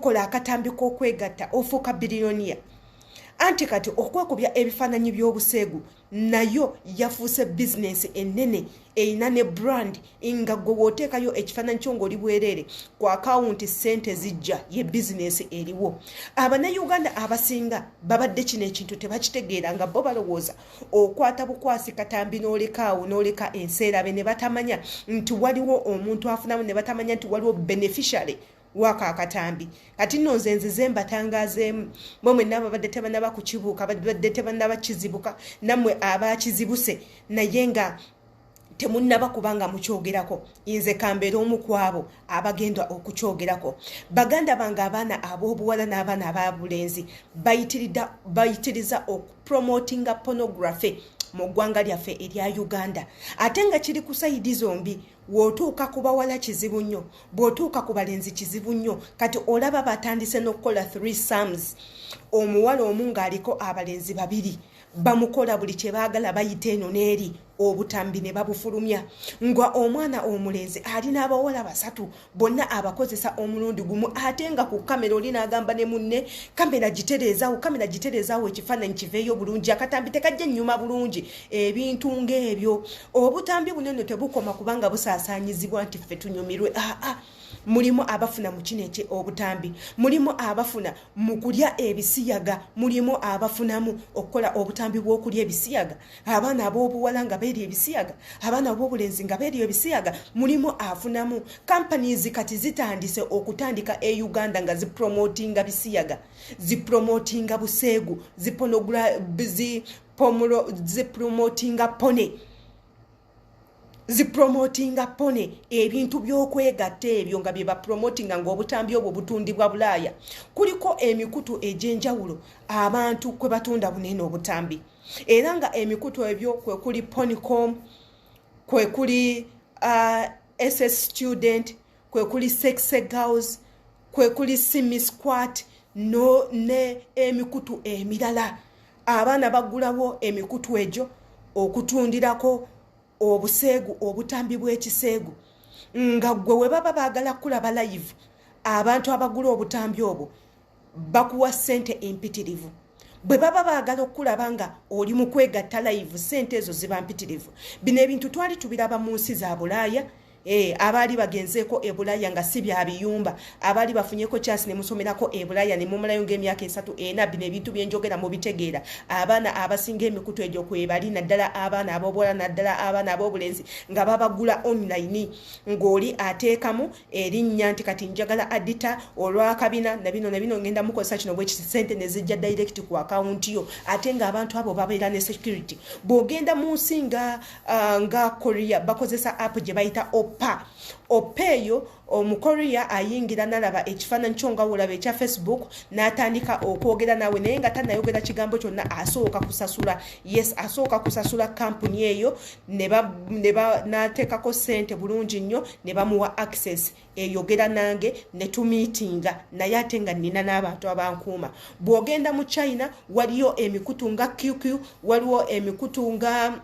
kola akatambi k'okwegatta ofuuka biliyoniya anti kati okwekubya ebifaananyi by'obuseegu nayo yafuuse bizinensi ennene erina ne brand nga gwe wooteekayo ekifaananyi kyo ng'oli bwereere ku akawunti ssente zijja ye bizinensi eriwo. Abannayuganda abasinga babadde kino ekintu tebakitegeera nga bo balowooza okwata bukwasi katambi n'olekaawo n'oleka enseerabe ne batamanya nti waliwo omuntu afunamu ne batamanya nti waliwo beneficiary waka akatambi. Kati nno nze nzize mbatangazeemu mmwe n'ababadde tebannaba kukibuuka babadde tebannaba kizibuka nammwe abakizibuse naye nga temunnaba kubanga mukyogerako nze kambeera omu ku abo abagenda okukyogerako. Baganda bange abaana ab'obuwala n'abaana ab'obulenzi bayitiriza okupromotinga pornography mu ggwanga lyaffe erya Uganda ate nga kiri ku sayidi zombi. Wootuuka ku bawala kizibu nnyo, bw'otuuka ku balenzi kizibu nnyo. Kati olaba batandise n'okukola 3 sums. Omuwala omu ng'aliko abalenzi 2 bamukola buli kye baagala bayita eno n'eri obutambi ne babufulumya. Ngwa omwana omulenzi alina abawala 3 bonna abakozesa omulundi gumu ate nga ku kamera oli n'agamba ne munne kamera gitereezaawo ekifaananyi kiveeyo bulungi akatambi tekajja nnyuma bulungi. Ebintu ng'ebyo obutambi bunene tebukoma kubanga busaasaanyizibwa nti ffe tunyumirwe. Mulimu abafuna mu kino obutambi, mulimu abafuna mu kulya ebisiyaga, mulimu abafunamu okukola obutambi bw'okulya ebisiyaga. Abaana ab'obuwala nga beerya ebisiyaga, abaana ab'obulenzi nga beerya ebisiyaga, mulimu afunamu. Companies kati zitandise okutandika Uganda nga zipromotinga bisiyaga, zipromotinga buseegu, zipromotinga pone. Zipromotinga pone ebintu by'okwegatta ebyo nga bye bapromotinga ng'obutambi obwo butundibwa Bulaaya. Kuliko emikutu egy'enjawulo abantu kwe batunda bunene obutambi era nga emikutu ebyo kwe kuli Ponicom, kwe kuli SS Student, kwe kuli Sex Girls, kwe kuli Simi Squat ne emikutu emirala. Abaana bagulawo emikutu egyo okutundirako obuseegu obutambi bw'ekiseegu nga gwe we baba baagala kulaba live abantu abagula obutambi obwo bakuwa ssente empitirivu. Bwe baba baagala okulaba nga oli mu kwegatta live ssente ezo ziba mpitirivu. Bino ebintu twali tubiraba mu nsi za Bulaaya. Abaali bagenzeeko e Bulaaya nga si bya biyumba, abaali bafunyeko chance ne musomerako e Bulaaya ne mumalayo ng'emyaka 3 bino ebintu byenjogera mu bitegeera. Abaana abasinga emikutu egyo kwebali naddala abaana ab'obuwala naddala abaana ab'obulenzi nga babagula online ng'oli ateekamu erinnya nti kati njagala adita olwakabina na bino ngenda mukozesa kino bwe kisente ne zijja direct ku account yo ate nga abantu abo babeera ne security. Bw'ogenda mu nsi nga Korea bakozesa app gye bayita Opeyo omukorea ayingira nalaba ekifaananyi kyo nga olaba ekya Facebook n'atandika okwogera nawe naye nga tannayogera kigambo kyonna asooka kusasula. Yes, asooka kusasula kampuni eyo n'ateekako ssente bulungi nnyo ne bamuwa access eyogera nange ne tumiitinga naye ate nga nnina n'abantu abankuuma. Bw'ogenda mu China waliyo emikutu nga QQ, waliwo emikutu nga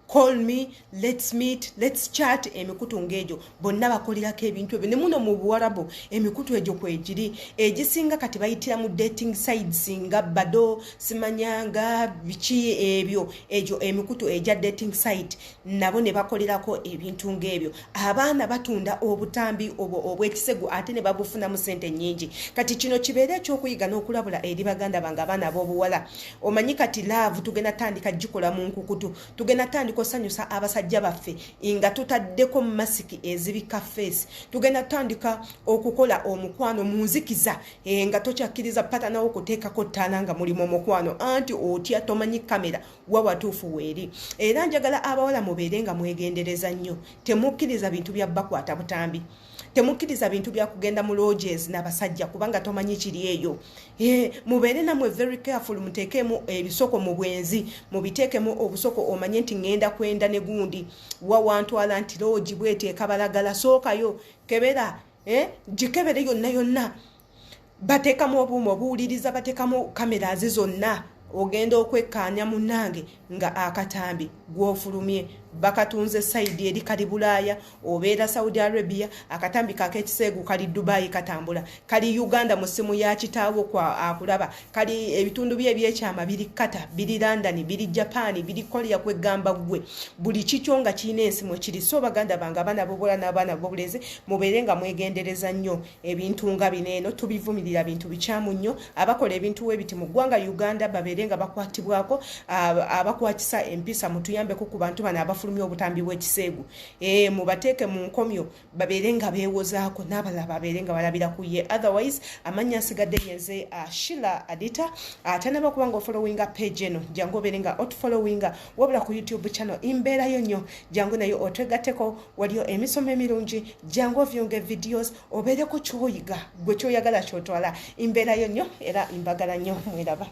call me, let's meet, let's chat. Emikutu ng'egyo bonna bakolirako ebintu ebyo ne muno mu Buwarabu emikutu egyo kwegiri egisinga kati bayitira mu dating sites nga Bado simanyanga biki ebyo egyo emikutu egya dating site nabo ne bakolirako ebintu ng'ebyo. Abaana batunda obutambi obw'ekisegu ate ne babufuna mu ssente nnyingi. Kati kino kibeere ekyokuyiga n'okulabula eri baganda bange abaana ab'obuwala. Omanyi kati laavu tugenda tandika gikola mu nkukutu, tugenda tandika osanyusa abasajja baffe nga tutaddeko masiki ezibika face. Tugenda tandika okukola omukwano mu nzikiza nga tokyakkiriza patana okuteekako ttaala nga mulimu omukwano anti otya tomanyi kamera wa watuufu weeri. Era njagala abawala mubeere nga mwegendereza nnyo, temukkiriza bintu bya bakwata butambi, temukkiriza bintu bya kugenda mu lodges n'abasajja kubanga tomanyi kiri eyo. Mubeere namwe very careful, muteekemu ebisoko mu bwenzi, mubiteekemu obusoko omanye nti ngenda kwenda ne gundi wa wantwala nti lodge bweteeka balagala sookayo kebera gikebere yonna bateekamu obuuma obuwuliriza, bateekamu kamera zonna ogenda okwekkaanya munnange nga akatambi gw'ofulumye bakatunze side eri kali Bulaaya obeera Saudi Arabia akatambi kakekiseegu kali Dubai katambula kali Uganda mu simu ya kitaawo kwa akulaba kali ebitundu bye ebyekyama biri Kata biri London biri Japan biri Korea kwegamba gwe buli kikyonga kiine ensimu kiri so baganda banga abana bobola n'abaana bobuleze mubeerenga mwegendereza nnyo ebintu nga bineeno tubivumirira bintu bikyamu nnyo abakola ebintu webiti mu ggwanga Uganda babeerenga bakwatibwako abakwatisa empisa mutuyambeko ku bantu bana abafulumya obutambi bw'ekiseegu mubateeke mu nkomyo babeerenga beewozaako n'abalala babeerenga balabira ku ye otherwise amanya asigadde yenze Sheila Adita atanaba kubanga ofollowinga page eno jangu obeerenga otfollowinga wabula ku YouTube channel imbeerayo nnyo jangu nayo otwegatteko waliyo emisomo emirungi jangu ovyonge videos obeereko kyoyiga gwe kyoyagala kyotwala imbeerayo nnyo era imbagala nnyo mweraba